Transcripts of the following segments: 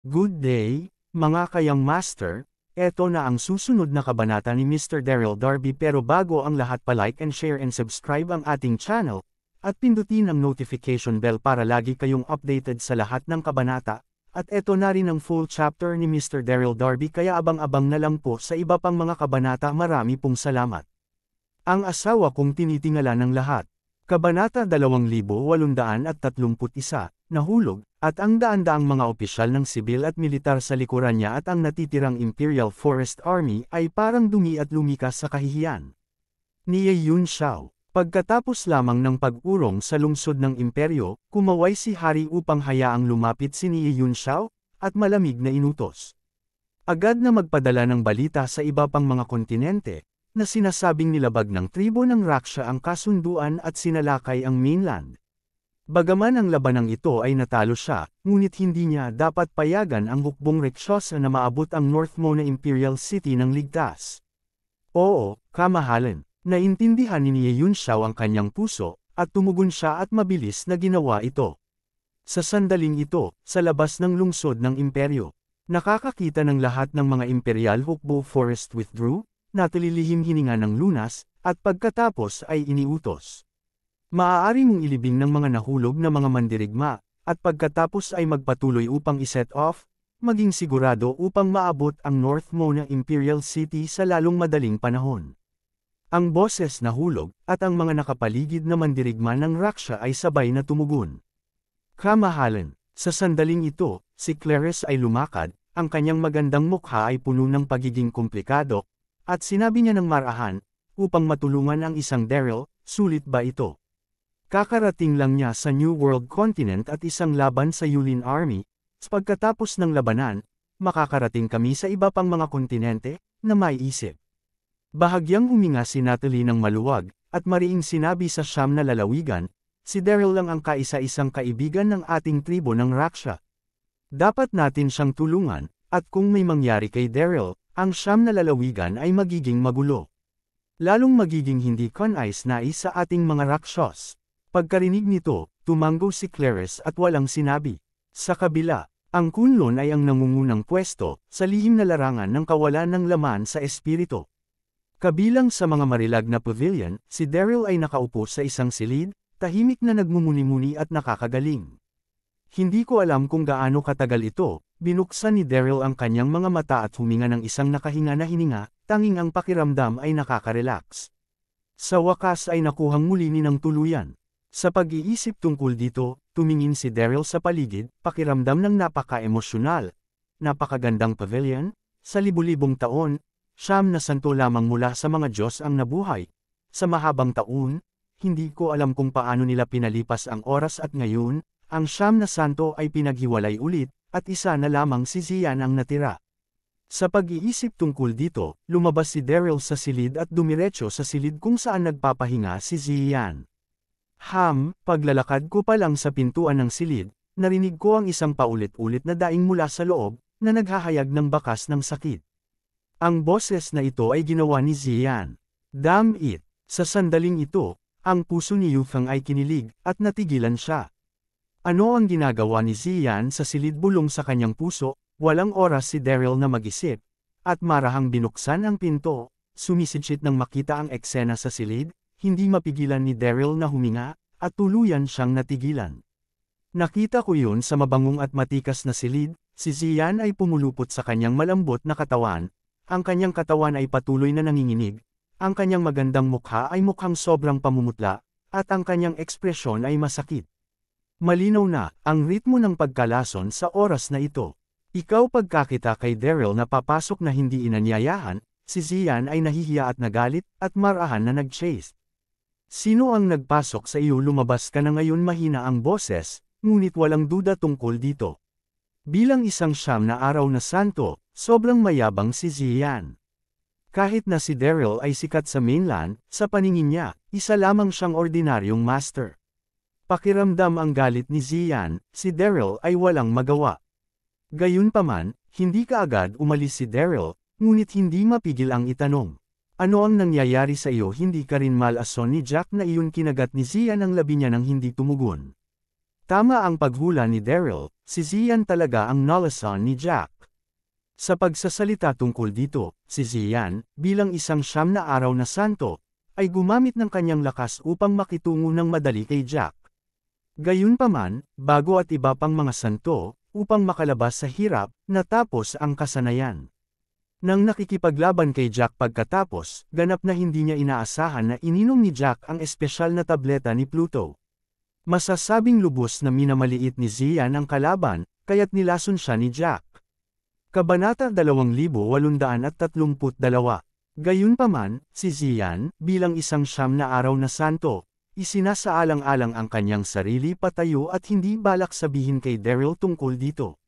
Good day, mga kayang master, eto na ang susunod na kabanata ni Mr. Daryl Darby pero bago ang lahat pa-like and share and subscribe ang ating channel, at pindutin ang notification bell para lagi kayong updated sa lahat ng kabanata, at eto na rin ang full chapter ni Mr. Daryl Darby kaya abang-abang na lang po sa iba pang mga kabanata. Marami pong salamat. Ang asawa kong tinitingala ng lahat. Kabanata 2831, nahulog, at ang daan-daang mga opisyal ng sibil at militar sa likuran niya at ang natitirang Imperial Forest Army ay parang dumi at lumikas sa kahihiyan. Ni Ye Yun Xiao, pagkatapos lamang ng pag-urong sa lungsod ng imperyo, kumaway si Hari upang hayaang lumapit si Ni Ye Yun Xiao, at malamig na inutos. Agad na magpadala ng balita sa iba pang mga kontinente, na sinasabing nilabag ng tribo ng Raksha ang kasunduan at sinalakay ang mainland. Bagaman ang labanang ito ay natalo siya, ngunit hindi niya dapat payagan ang hukbong Rakshasa na maabot ang North Mona Imperial City ng ligtas. Oo, kamahalan, naintindihan ni Ye Yun Xiao ang kanyang puso, at tumugon siya at mabilis na ginawa ito. Sa sandaling ito, sa labas ng lungsod ng imperyo, nakakakita ng lahat ng mga Imperial Hukbo Forest withdrew, natililihim hininga ng lunas, at pagkatapos ay iniutos. Maaari mong ilibing ng mga nahulog na mga mandirigma, at pagkatapos ay magpatuloy upang iset off, maging sigurado upang maabot ang North Mona Imperial City sa lalong madaling panahon. Ang boses nahulog, at ang mga nakapaligid na mandirigma ng Raksha ay sabay na tumugon. Kamahalan, sa sandaling ito, si Clarice ay lumakad, ang kanyang magandang mukha ay puno ng pagiging komplikado, at sinabi niya ng marahan, upang matulungan ang isang Daryl, sulit ba ito? Kakarating lang niya sa New World Continent at isang laban sa Yulin Army, pagkatapos ng labanan, makakarating kami sa iba pang mga kontinente, na maiisip. Bahagyang huminga si Natalie ng maluwag, at mariing sinabi sa siyam na lalawigan, si Daryl lang ang kaisa-isang kaibigan ng ating tribo ng Raksha. Dapat natin siyang tulungan, at kung may mangyari kay Daryl, ang siyam na lalawigan ay magiging magulo. Lalong magiging hindi kanais-nais sa ating mga Rakshas. Pagkarinig nito, tumanggo si Clarice at walang sinabi. Sa kabila, ang Kunlun ay ang nangungunang pwesto, sa lihim na larangan ng kawalan ng laman sa espiritu. Kabilang sa mga marilag na pavilion, si Daryl ay nakaupo sa isang silid, tahimik na nagmumuni-muni at nakakagaling. Hindi ko alam kung gaano katagal ito, binuksan ni Daryl ang kanyang mga mata at huminga ng isang nakahinga na hininga, tanging ang pakiramdam ay nakaka-relax. Sa wakas ay nakuhang muli ni ng tuluyan. Sa pag-iisip tungkol dito, tumingin si Daryl sa paligid, pakiramdam ng napaka-emosyonal. Napakagandang pavilion, sa libu-libong taon, siyam na santo lamang mula sa mga Diyos ang nabuhay. Sa mahabang taon, hindi ko alam kung paano nila pinalipas ang oras at ngayon, ang siyam na santo ay pinaghiwalay ulit, at isa na lamang si Xian ang natira. Sa pag-iisip tungkol dito, lumabas si Daryl sa silid at dumiretso sa silid kung saan nagpapahinga si Xian. Paglalakad ko pa lang sa pintuan ng silid, narinig ko ang isang paulit-ulit na daing mula sa loob, na naghahayag ng bakas ng sakit. Ang boses na ito ay ginawa ni Xian. Damn it! Sa sandaling ito, ang puso ni Yufeng ay kinilig, at natigilan siya. Ano ang ginagawa ni Xian sa silid bulong sa kanyang puso? Walang oras si Daryl na mag-isip, at marahang binuksan ang pinto, sumisidsit nang makita ang eksena sa silid, hindi mapigilan ni Daryl na huminga, at tuluyan siyang natigilan. Nakita ko yun sa mabangong at matikas na silid, si Xian ay pumulupot sa kanyang malambot na katawan, ang kanyang katawan ay patuloy na nanginginig, ang kanyang magandang mukha ay mukhang sobrang pamumutla, at ang kanyang ekspresyon ay masakit. Malinaw na, ang ritmo ng pagkalason sa oras na ito. Ikaw pagkakita kay Daryl na papasok na hindi inanyayahan, si Xian ay nahihiya at nagalit, at marahan na nag-chase. Sino ang nagpasok sa iyo? Lumabas ka na ngayon. Mahina ang boses, ngunit walang duda tungkol dito. Bilang isang siyam na araw na santo, sobrang mayabang si Xian. Kahit na si Daryl ay sikat sa mainland, sa paningin niya, isa lamang siyang ordinaryong master. Pakiramdam ang galit ni Xian, si Daryl ay walang magawa. Gayunpaman, hindi kaagad umalis si Daryl, ngunit hindi mapigil ang itanong. Ano ang nangyayari sa iyo? Hindi ka rin malason ni Jack na iyon kinagat ni Xian ang labi niya nang hindi tumugon. Tama ang paghula ni Daryl, si Zian talaga ang nalasan ni Jack. Sa pagsasalita tungkol dito, si Zian, bilang isang siyam na araw na santo, ay gumamit ng kanyang lakas upang makitungo ng madali kay Jack. Gayunpaman, bago at iba pang mga santo, upang makalabas sa hirap, natapos ang kasanayan. Nang nakikipaglaban kay Jack pagkatapos, ganap na hindi niya inaasahan na ininom ni Jack ang espesyal na tableta ni Pluto. Masasabing lubos na minamaliit ni Zian ang kalaban, kaya't nilason siya ni Jack. Kabanata 2832. Gayunpaman, si Zian, bilang isang siyam na araw na santo, isinasaalang-alang ang kanyang sarili patayo at hindi balak sabihin kay Daryl tungkol dito.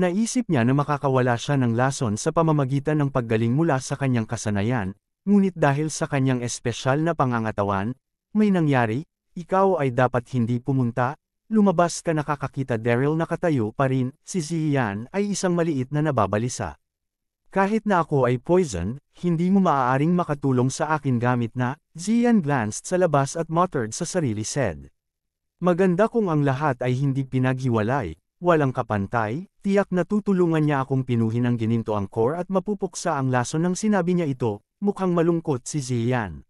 Naisip niya na makakawala siya ng lason sa pamamagitan ng paggaling mula sa kanyang kasanayan, ngunit dahil sa kanyang espesyal na pangangatawan, may nangyari. Ikaw ay dapat hindi pumunta, lumabas ka nakakakita Daryl nakatayo pa rin, si Zian ay isang maliit na nababalisa. Kahit na ako ay poison, hindi mo maaaring makatulong sa akin gamit na, Zian glanced sa labas at muttered sa sarili said. Maganda kung ang lahat ay hindi pinaghiwalay, walang kapantay, tiyak na tutulungan niya akong pinuhin ang gininto ang core at mapupuksa ang lason ng sinabi niya ito, mukhang malungkot si Zian.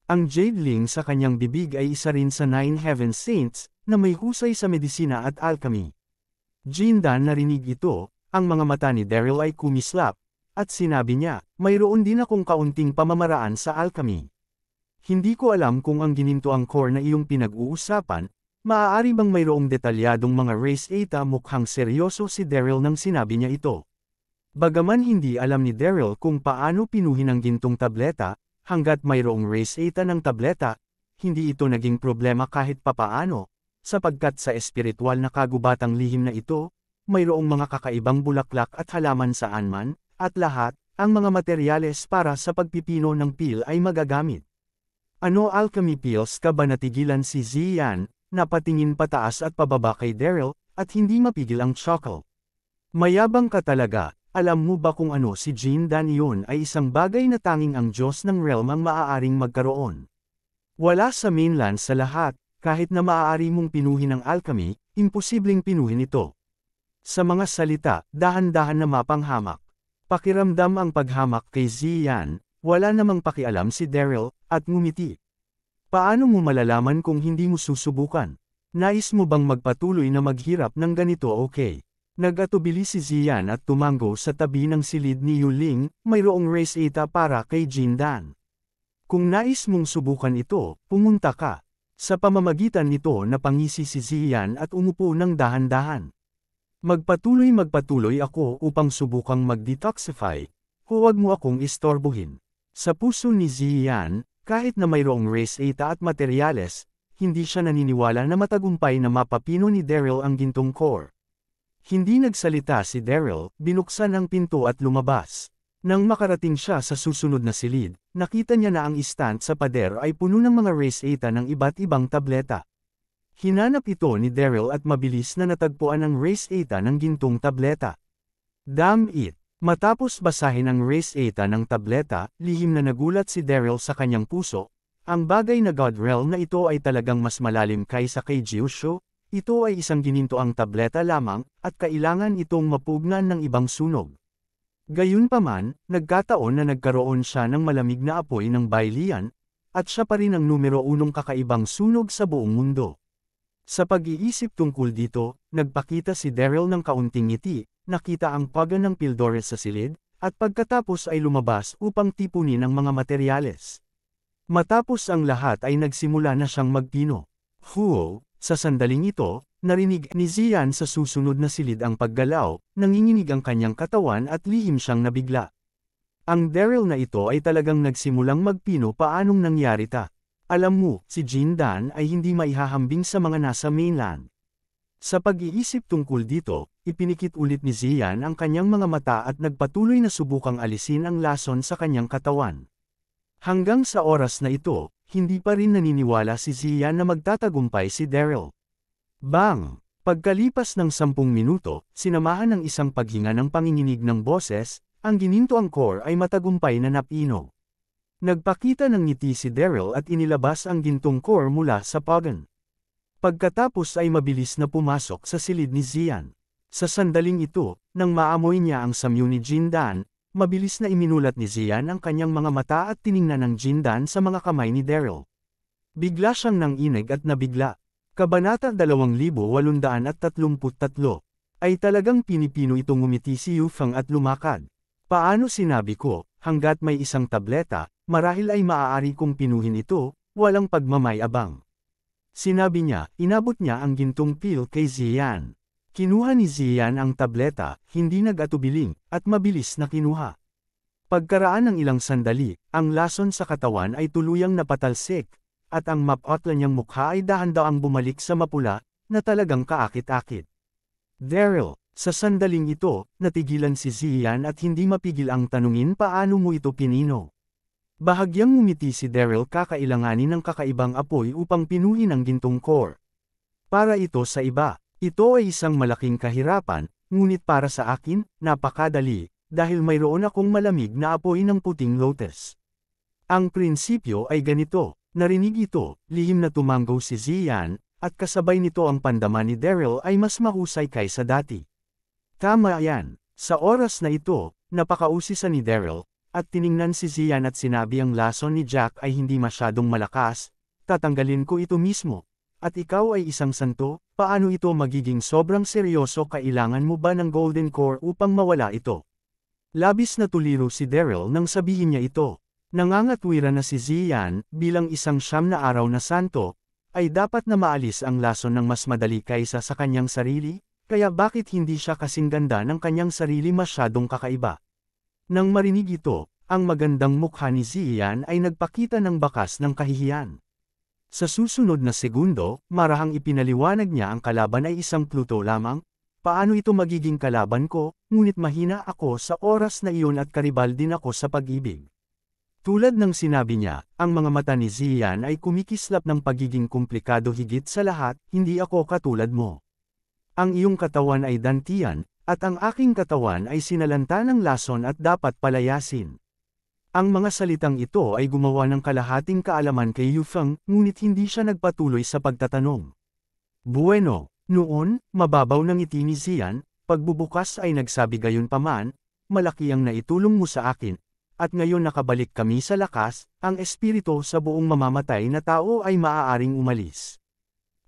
Ang Jadeling sa kanyang bibig ay isa rin sa Nine Heaven Saints, na may husay sa medisina at alchemy. Jindan narinig ito, ang mga mata ni Daryl ay kumislap, at sinabi niya, mayroon din akong kaunting pamamaraan sa alchemy. Hindi ko alam kung ang gininto ang core na iyong pinag-uusapan, maaari bang mayroong detalyadong mga race eta mukhang seryoso si Daryl nang sinabi niya ito. Bagaman hindi alam ni Daryl kung paano pinuhin ang gintong tableta, hanggat mayroong race eta ng tableta, hindi ito naging problema kahit papaano, sapagkat sa espiritual na kagubatang lihim na ito, mayroong mga kakaibang bulaklak at halaman saan man, at lahat, ang mga materyales para sa pagpipino ng pil ay magagamit. Ano alchemy pills ka ba natigilan si Zian, napatingin pataas at pababa kay Daryl, at hindi mapigil ang chuckle. Mayabang ka talaga. Alam mo ba kung ano si Jindan iyon ay isang bagay na tanging ang Diyos ng realm ang maaaring magkaroon. Wala sa mainland sa lahat, kahit na maaari mong pinuhin ang alchemy, imposibleng pinuhin ito. Sa mga salita, dahan-dahan na mapanghamak. Pakiramdam ang paghamak kay Zian, wala namang pakialam si Daryl, at ngumiti. Paano mo malalaman kung hindi mo susubukan? Nais mo bang magpatuloy na maghirap ng ganito okay? Nag-atubili si Zian at tumango sa tabi ng silid ni Yuling, mayroong race eta para kay Jindan. Kung nais mong subukan ito, pumunta ka. Sa pamamagitan nito napangisi si Zian at umupo ng dahan-dahan. Magpatuloy ako upang subukang mag-detoxify, huwag mo akong istorbohin. Sa puso ni Zian, kahit na mayroong race eta at materyales, hindi siya naniniwala na matagumpay na mapapino ni Daryl ang gintong core. Hindi nagsalita si Daryl, binuksan ang pinto at lumabas. Nang makarating siya sa susunod na silid, nakita niya na ang istant sa pader ay puno ng mga race eta ng iba't ibang tableta. Hinanap ito ni Daryl at mabilis na natagpuan ang race eta ng gintong tableta. Damn it! Matapos basahin ang race eta ng tableta, lihim na nagulat si Daryl sa kanyang puso. Ang bagay na God Realm na ito ay talagang mas malalim kaysa kay Jiusho. Ito ay isang ginintoang tableta lamang, at kailangan itong mapugnan ng ibang sunog. Gayunpaman, nagkataon na nagkaroon siya ng malamig na apoy ng bayliyan, at siya pa rin ang numero 1 kakaibang sunog sa buong mundo. Sa pag-iisip tungkol dito, nagpakita si Daryl ng kaunting ngiti, nakita ang pagan ng Pildores sa silid, at pagkatapos ay lumabas upang tipunin ang mga materyales. Matapos ang lahat ay nagsimula na siyang magpino. Huo! Sa sandaling ito, narinig ni Zian sa susunod na silid ang paggalaw, nanginginig ang kanyang katawan at lihim siyang nabigla. Ang Daryl na ito ay talagang nagsimulang magpino paanong nangyari ta. Alam mo, si Jindan ay hindi maihahambing sa mga nasa mainland. Sa pag-iisip tungkol dito, ipinikit ulit ni Zian ang kanyang mga mata at nagpatuloy na subukang alisin ang lason sa kanyang katawan. Hanggang sa oras na ito, hindi pa rin naniniwala si Zian na magtatagumpay si Daryl. Bang! Pagkalipas ng 10 minuto, sinamahan ng isang paghinga ng panginginig ng boses, ang ginintoang core ay matagumpay na napino. Nagpakita ng ngiti si Daryl at inilabas ang gintong core mula sa pagan. Pagkatapos ay mabilis na pumasok sa silid ni Zian. Sa sandaling ito, nang maamoy niya ang samyu ni Jindan, mabilis na iminulat ni Zian ang kanyang mga mata at tiningnan ng Jindan sa mga kamay ni Daryl. Bigla siyang nanginig at nabigla. Kabanata 2833. Ay talagang pinipino itong ngumiti si Yufeng at lumakad. Paano sinabi ko, hanggat may isang tableta, marahil ay maaari kong pinuhin ito, walang pagmamayabang. Sinabi niya, inabot niya ang gintong pil kay Zian. Kinuha ni Zian ang tableta, hindi nag-atubiling, at mabilis na kinuha. Pagkaraan ng ilang sandali, ang lason sa katawan ay tuluyang napatalsik, at ang mapotla niyang mukha ay dahan-daang bumalik sa mapula, na talagang kaakit-akit. Daryl, sa sandaling ito, natigilan si Zian at hindi mapigil ang tanungin paano mo ito pinino. Bahagyang ngumiti si Daryl kakailanganin ng kakaibang apoy upang pinuhin ang gintong core. Para ito sa iba, ito ay isang malaking kahirapan, ngunit para sa akin, napakadali, dahil mayroon akong malamig na apoy ng puting lotus. Ang prinsipyo ay ganito, narinig ito, lihim na tumanggo si Zian, at kasabay nito ang pandaman ni Daryl ay mas mahusay kaysa dati. Tama yan, sa oras na ito, napakausisa ni Daryl, at tiningnan si Zian at sinabi ang lason ni Jack ay hindi masyadong malakas, tatanggalin ko ito mismo. At ikaw ay isang santo, paano ito magiging sobrang seryoso, kailangan mo ba ng golden core upang mawala ito? Labis na tuliro si Daryl nang sabihin niya ito. Nangangatwiran na si Zian, bilang isang siyam na araw na santo, ay dapat na maalis ang lason ng mas madali kaysa sa kanyang sarili, kaya bakit hindi siya kasing ganda ng kanyang sarili masyadong kakaiba? Nang marinig ito, ang magandang mukha ni Zian ay nagpakita ng bakas ng kahihiyan. Sa susunod na segundo, marahang ipinaliwanag niya ang kalaban ay isang Pluto lamang. Paano ito magiging kalaban ko, ngunit mahina ako sa oras na iyon at karibal din ako sa pag-ibig. Tulad ng sinabi niya, ang mga mata ni Zian ay kumikislap ng pagiging komplikado, higit sa lahat, hindi ako katulad mo. Ang iyong katawan ay dantian, at ang aking katawan ay sinalanta ng lason at dapat palayasin. Ang mga salitang ito ay gumawa ng kalahating kaalaman kay Yufeng, ngunit hindi siya nagpatuloy sa pagtatanong. Bueno, noon, mababaw ng ngiti ni Zian, pagbubukas ay nagsabi gayunpaman, malaki ang naitulong mo sa akin, at ngayon nakabalik kami sa lakas, ang espiritu sa buong mamamatay na tao ay maaaring umalis.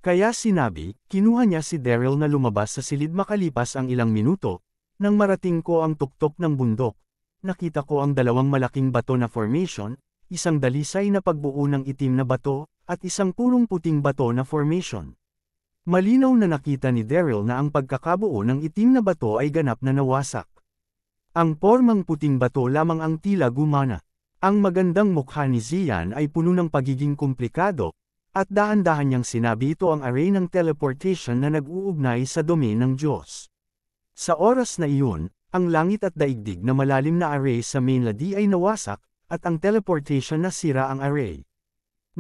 Kaya sinabi, kinuha niya si Daryl na lumabas sa silid makalipas ang ilang minuto, nang marating ko ang tuktok ng bundok. Nakita ko ang dalawang malaking bato na formation, isang dalisay na pagbuo ng itim na bato, at isang purong puting bato na formation. Malinaw na nakita ni Daryl na ang pagkakabuo ng itim na bato ay ganap na nawasak. Ang pormang puting bato lamang ang tila gumana. Ang magandang mukha ni Zian ay puno ng pagiging komplikado, at dahan-dahan niyang sinabi ito ang array ng teleportation na nag-uugnay sa domain ng Diyos. Sa oras na iyon, ang langit at daigdig na malalim na array sa mainland ay nawasak, at ang teleportation nasira ang array.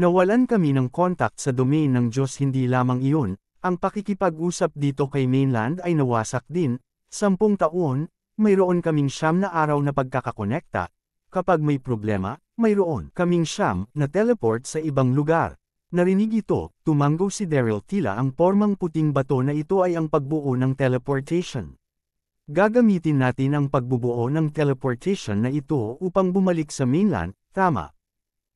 Nawalan kami ng contact sa domain ng Diyos, hindi lamang iyon, ang pakikipag-usap dito kay mainland ay nawasak din. 10 taon, mayroon kaming 9 na araw na pagkakakonekta. Kapag may problema, mayroon kaming 9 na teleport sa ibang lugar. Narinig ito, tumanggo si Daryl, tila ang pormang puting bato na ito ay ang pagbuo ng teleportation. Gagamitin natin ang pagbubuo ng teleportation na ito upang bumalik sa mainland, tama.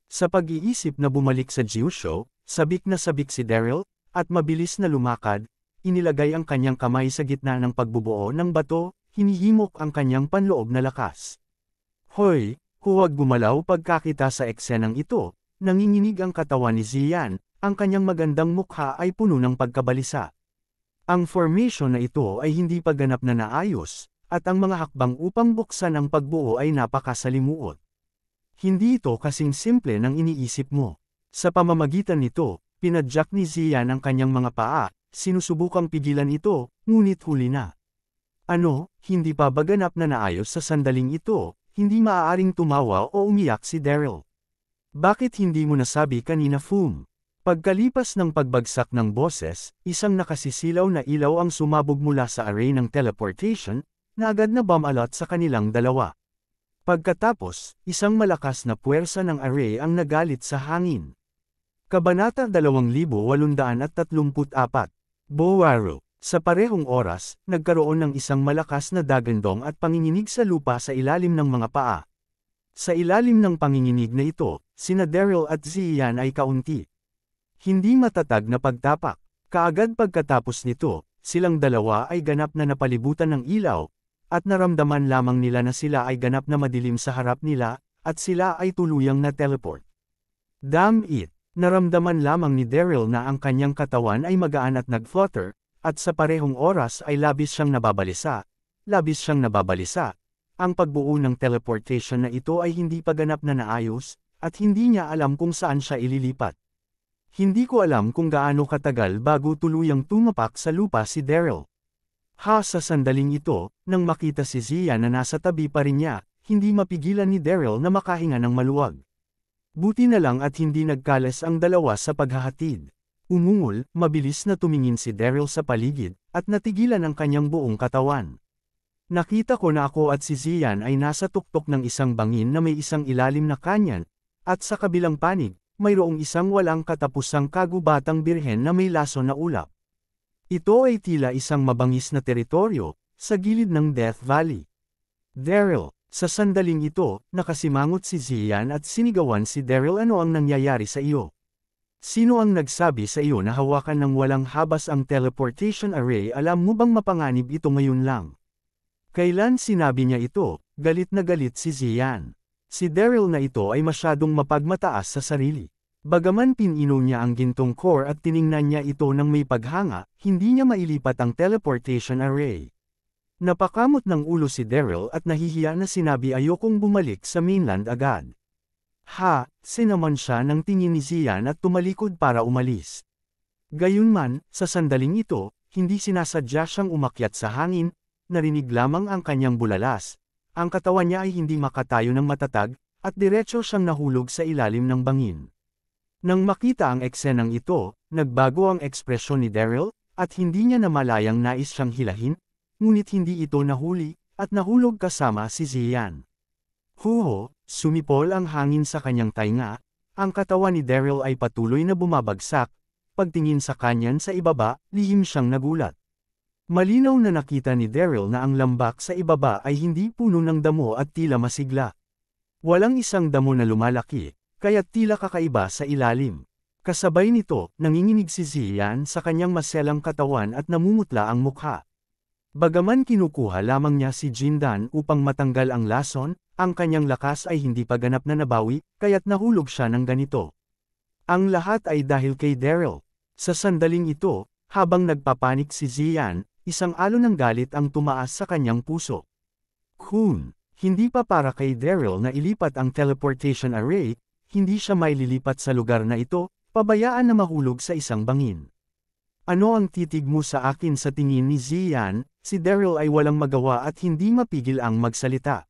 Sa pag-iisip na bumalik sa Jiusho, sabik na sabik si Daryl, at mabilis na lumakad, inilagay ang kanyang kamay sa gitna ng pagbubuo ng bato, hinihimok ang kanyang panloob na lakas. Hoy, huwag gumalaw pagkakita sa eksenang ito. Nanginginig ang katawan ni Zian, ang kanyang magandang mukha ay puno ng pagkabalisa. Ang formation na ito ay hindi pa ganap na naayos, at ang mga hakbang upang buksan ang pagbuo ay napakasalimuot. Hindi ito kasing simple ng iniisip mo. Sa pamamagitan nito, pinadyak ni Zian ang kanyang mga paa, sinusubukang pigilan ito, ngunit huli na. Ano, hindi pa ba ganap na naayos sa sandaling ito, hindi maaaring tumawa o umiyak si Daryl. Bakit hindi mo nasabi kanina, Fum? Pagkalipas ng pagbagsak ng boses, isang nakasisilaw na ilaw ang sumabog mula sa array ng teleportation, na agad na bumalot sa kanilang dalawa. Pagkatapos, isang malakas na puwersa ng array ang nagalit sa hangin. Kabanata 2834. Bowaru. Sa parehong oras, nagkaroon ng isang malakas na dagandong at panginginig sa lupa sa ilalim ng mga paa. Sa ilalim ng panginginig na ito, sina Daryl at Ziyan ay kaunti. Hindi matatag na pagtapak. Kaagad pagkatapos nito, silang dalawa ay ganap na napalibutan ng ilaw, at naramdaman lamang nila na sila ay ganap na madilim sa harap nila, at sila ay tuluyang na-teleport. Damn it! Naramdaman lamang ni Daryl na ang kanyang katawan ay magaan at nag-flutter, at sa parehong oras ay labis siyang nababalisa. Ang pagbuo ng teleportation na ito ay hindi pa ganap na naayos, at hindi niya alam kung saan siya ililipat. Hindi ko alam kung gaano katagal bago tuluyang tumapak sa lupa si Daryl. Sa sandaling ito, nang makita si Ziyan na nasa tabi pa rin niya, hindi mapigilan ni Daryl na makahinga ng maluwag. Buti na lang at hindi nagkalas ang dalawa sa paghahatid. Umungol, mabilis na tumingin si Daryl sa paligid, at natigilan ang kanyang buong katawan. Nakita ko na ako at si Ziyan ay nasa tuktok ng isang bangin na may isang ilalim na kanyan, at sa kabilang panig, mayroong isang walang katapusang kagubatang birhen na may laso na ulap. Ito ay tila isang mabangis na teritoryo, sa gilid ng Death Valley. Daryl, sa sandaling ito, nakasimangot si Ziyan at sinigawan si Daryl, ano ang nangyayari sa iyo? Sino ang nagsabi sa iyo na hawakan ng walang habas ang teleportation array? Alam mo bang mapanganib ito ngayon lang? Kailan sinabi niya ito? Galit na galit si Ziyan. Si Daryl na ito ay masyadong mapagmataas sa sarili. Bagaman pinino niya ang gintong core at tiningnan niya ito ng may paghanga, hindi niya mailipat ang teleportation array. Napakamot ng ulo si Daryl at nahihiya na sinabi, ayokong bumalik sa mainland agad. Sinaman siya ng tingin ni Ziyan at tumalikod para umalis. Gayunman, sa sandaling ito, hindi sinasadya siyang umakyat sa hangin, narinig lamang ang kanyang bulalas. Ang katawan niya ay hindi makatayo ng matatag, at diretso siyang nahulog sa ilalim ng bangin. Nang makita ang eksenang ito, nagbago ang ekspresyon ni Daryl, at hindi niya namalayang nais siyang hilahin, ngunit hindi ito nahuli, at nahulog kasama si Ziyan. Sumipol ang hangin sa kanyang tainga, ang katawan ni Daryl ay patuloy na bumabagsak, pagtingin sa kanyan sa ibaba, lihim siyang nagulat. Malinaw na nakita ni Daryl na ang lambak sa ibaba ay hindi puno ng damo at tila masigla. Walang isang damo na lumalaki, kaya't tila kakaiba sa ilalim. Kasabay nito, nanginginig si Ziyan sa kanyang maselang katawan at namumutla ang mukha. Bagaman kinukuha lamang niya si Jindan upang matanggal ang lason, ang kanyang lakas ay hindi pa ganap na nabawi, kaya't nahulog siya ng ganito. Ang lahat ay dahil kay Daryl. Sa sandaling ito, habang nagpapanik si Ziyan, isang alon ng galit ang tumaas sa kanyang puso. Hindi pa para kay Daryl na ilipat ang teleportation array, hindi siya maililipat sa lugar na ito, pabayaan na mahulog sa isang bangin. Ano ang titig mo sa akin? Sa tingin ni Ziyan, si Daryl ay walang magawa at hindi mapigil ang magsalita.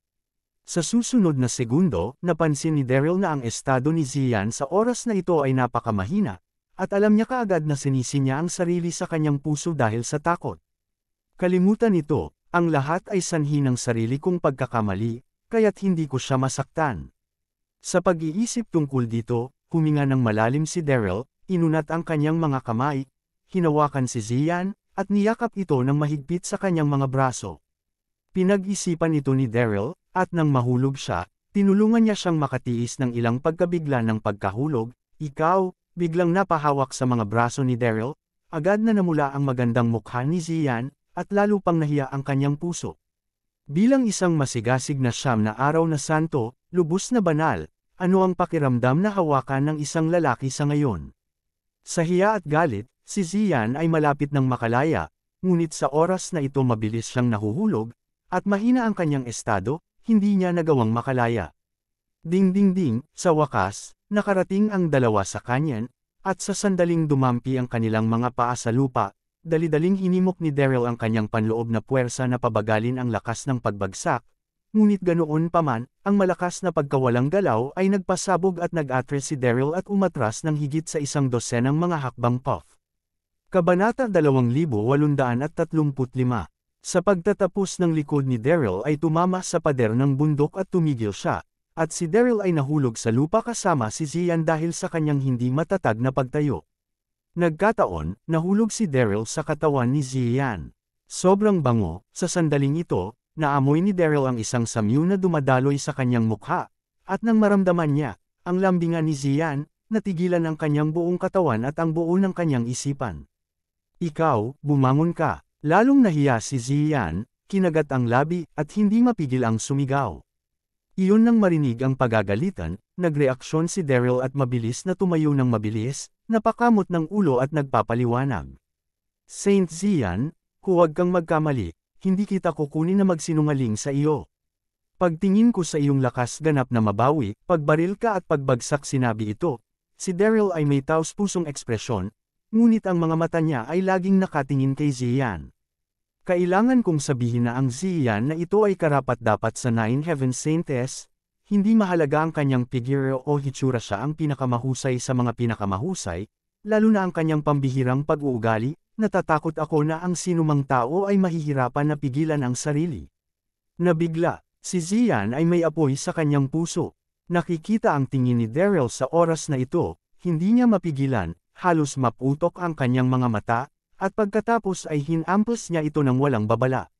Sa susunod na segundo, napansin ni Daryl na ang estado ni Ziyan sa oras na ito ay napakamahina, at alam niya kaagad na sinisi niya ang sarili sa kanyang puso dahil sa takot. Kalimutan nito, ang lahat ay sanhi ng sarili kong pagkakamali, kaya't hindi ko siya masaktan. Sa pag-iisip tungkol dito, huminga ng malalim si Daryl, inunat ang kanyang mga kamay, hinawakan si Ziyan, at niyakap ito ng mahigpit sa kanyang mga braso. Pinag-isipan ito ni Daryl, at nang mahulog siya, tinulungan niya siyang makatiis ng ilang pagkabigla ng pagkahulog. Ikaw, biglang napahawak sa mga braso ni Daryl, agad na namula ang magandang mukha ni Ziyan, at lalo pang nahiya ang kanyang puso. Bilang isang masigasig na siyam na araw na santo, lubos na banal, ano ang pakiramdam na hawakan ng isang lalaki sa ngayon? Sa hiya at galit, si Ziyan ay malapit ng makalaya, ngunit sa oras na ito mabilis siyang nahuhulog, at mahina ang kanyang estado, hindi niya nagawang makalaya. Ding-ding-ding, sa wakas, nakarating ang dalawa sa kanyan, at sa sandaling dumampi ang kanilang mga paa sa lupa, dali-daling hinimok ni Daryl ang kanyang panloob na puwersa na pabagalin ang lakas ng pagbagsak, ngunit ganoon pa man, ang malakas na pagkawalang galaw ay nagpasabog at nag-atres si Daryl at umatras ng higit sa 100 mga hakbang puff. Kabanata 2835. Sa pagtatapos ng likod ni Daryl ay tumama sa pader ng bundok at tumigil siya, at si Daryl ay nahulog sa lupa kasama si Zian dahil sa kanyang hindi matatag na pagtayo. Nagkataon, nahulog si Daryl sa katawan ni Zian. Sobrang bango, sa sandaling ito, naamoy ni Daryl ang isang samyu na dumadaloy sa kanyang mukha, at nang maramdaman niya, ang lambingan ni Zian, natigilan ang kanyang buong katawan at ang buo ng kanyang isipan. Ikaw, bumangon ka. Lalong nahiya si Zian, kinagat ang labi, at hindi mapigil ang sumigaw. Iyon nang marinig ang pagagalitan, nagreaksyon si Daryl at mabilis na tumayo ng mabilis, napakamot ng ulo at nagpapaliwanag. Saint Zian, huwag kang magkamali, hindi kita kukunin na magsinungaling sa iyo. Pagtingin ko sa iyong lakas ganap na mabawi, pagbaril ka at pagbagsak sinabi ito. Si Daryl ay may taos-pusong ekspresyon, ngunit ang mga mata niya ay laging nakatingin kay Zian. Kailangan kong sabihin na ang Zian na ito ay karapat-dapat sa Nine Heaven Saints, hindi mahalaga ang kanyang figure o hitsura siya ang pinakamahusay sa mga pinakamahusay, lalo na ang kanyang pambihirang pag-uugali, natatakot ako na ang sinumang tao ay mahihirapan na pigilan ang sarili. Nabigla, si Zian ay may apoy sa kanyang puso. Nakikita ang tingin ni Daryl sa oras na ito, hindi niya mapigilan, halos maputok ang kanyang mga mata, at pagkatapos ay hinampos niya ito ng walang babala.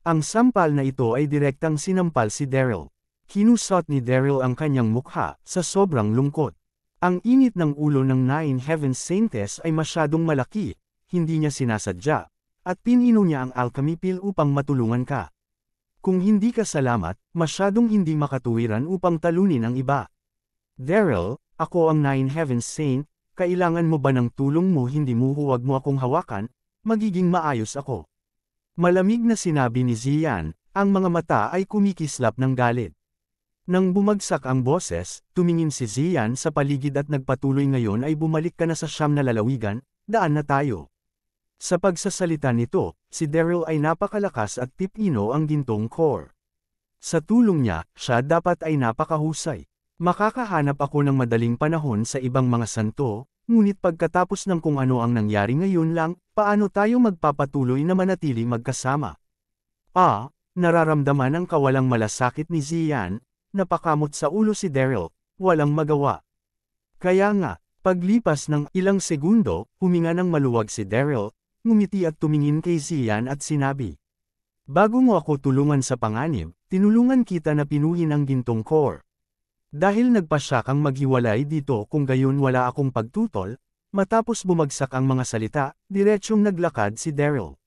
Ang sampal na ito ay direktang sinampal si Daryl. Kinusot ni Daryl ang kanyang mukha, sa sobrang lungkot. Ang init ng ulo ng Nine Heaven Saints ay masyadong malaki, hindi niya sinasadya, at pinino niya ang alchemy pill upang matulungan ka. Kung hindi ka salamat, masyadong hindi makatuwiran upang talunin ang iba. Daryl, ako ang Nine Heaven Saint, kailangan mo ba ng tulong mo hindi mo huwag mo akong hawakan, magiging maayos ako. Malamig na sinabi ni Zian, ang mga mata ay kumikislap ng galit. Nang bumagsak ang boses, tumingin si Zian sa paligid at nagpatuloy ngayon ay bumalik ka na sa siyam na lalawigan, daan na tayo. Sa pagsasalita nito, si Daryl ay napakalakas at tipino ang gintong core. Sa tulong niya, siya dapat ay napakahusay. Makakahanap ako ng madaling panahon sa ibang mga santo, ngunit pagkatapos ng kung ano ang nangyari ngayon lang, paano tayo magpapatuloy na manatili magkasama? Nararamdaman ang kawalang malasakit ni Zian, napakamot sa ulo si Daryl, walang magawa. Kaya nga, paglipas ng ilang segundo, huminga ng maluwag si Daryl, ngumiti at tumingin kay Zian at sinabi, bago mo ako tulungan sa panganib, tinulungan kita na pinuhin ang gintong core. Dahil nagpasya kang maghiwalay dito kung gayon wala akong pagtutol, matapos bumagsak ang mga salita, diretsyong naglakad si Daryl.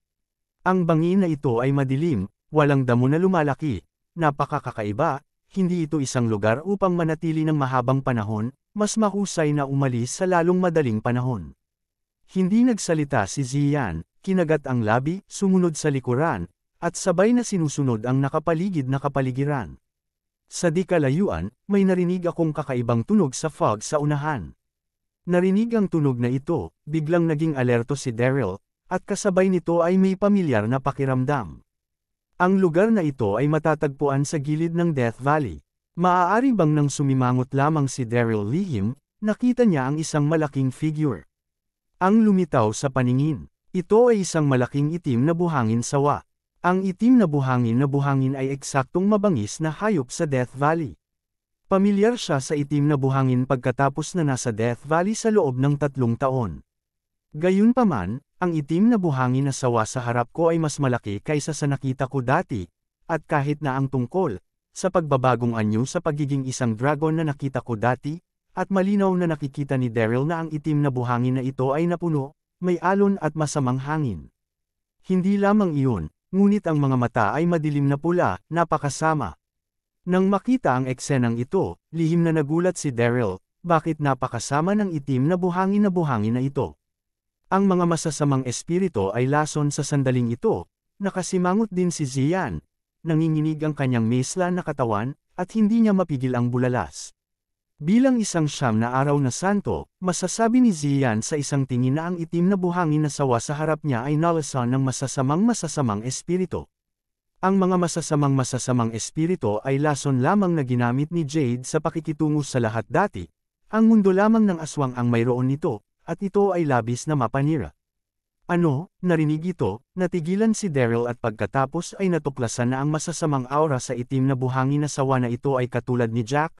Ang bangi na ito ay madilim, walang damo na lumalaki, napakakaiba, hindi ito isang lugar upang manatili ng mahabang panahon, mas mahusay na umalis sa lalong madaling panahon. Hindi nagsalita si Zian, kinagat ang labi, sumunod sa likuran, at sabay na sinusunod ang nakapaligid na kapaligiran. Sa di kalayuan, may narinig akong kakaibang tunog sa fog sa unahan. Narinig ang tunog na ito, biglang naging alerto si Daryl, at kasabay nito ay may pamilyar na pakiramdam. Ang lugar na ito ay matatagpuan sa gilid ng Death Valley. Maaari bang nang sumimangot lamang si Daryl lihim, nakita niya ang isang malaking figure. Ang lumitaw sa paningin. Ito ay isang malaking itim na buhangin sawa. Ang itim na buhangin ay eksaktong mabangis na hayop sa Death Valley. Pamilyar siya sa itim na buhangin pagkatapos na nasa Death Valley sa loob ng 3 taon. Gayunpaman, ang itim na buhangin na sawa sa harap ko ay mas malaki kaysa sa nakita ko dati, at kahit na ang tungkol, sa pagbabagong anyo sa pagiging isang dragon na nakita ko dati, at malinaw na nakikita ni Daryl na ang itim na buhangin na ito ay napuno, may alon at masamang hangin. Hindi lamang iyon, ngunit ang mga mata ay madilim na pula, napakasama. Nang makita ang eksenang ito, lihim na nagulat si Daryl, bakit napakasama ng itim na buhangin na ito. Ang mga masasamang espiritu ay lason sa sandaling ito, nakasimangot din si Zian, nanginginig ang kanyang mesla na katawan, at hindi niya mapigil ang bulalas. Bilang isang siyam na araw na santo, masasabi ni Zian sa isang tingin na ang itim na buhangin na sawa sa harap niya ay nalason ng masasamang espiritu. Ang mga masasamang espiritu ay lason lamang na ginamit ni Jade sa pakikitungo sa lahat dati, ang mundo lamang ng aswang ang mayroon nito, at ito ay labis na mapanira. Ano, narinig ito, natigilan si Daryl at pagkatapos ay natuklasan na ang masasamang aura sa itim na buhangin na sawa na ito ay katulad ni Jack,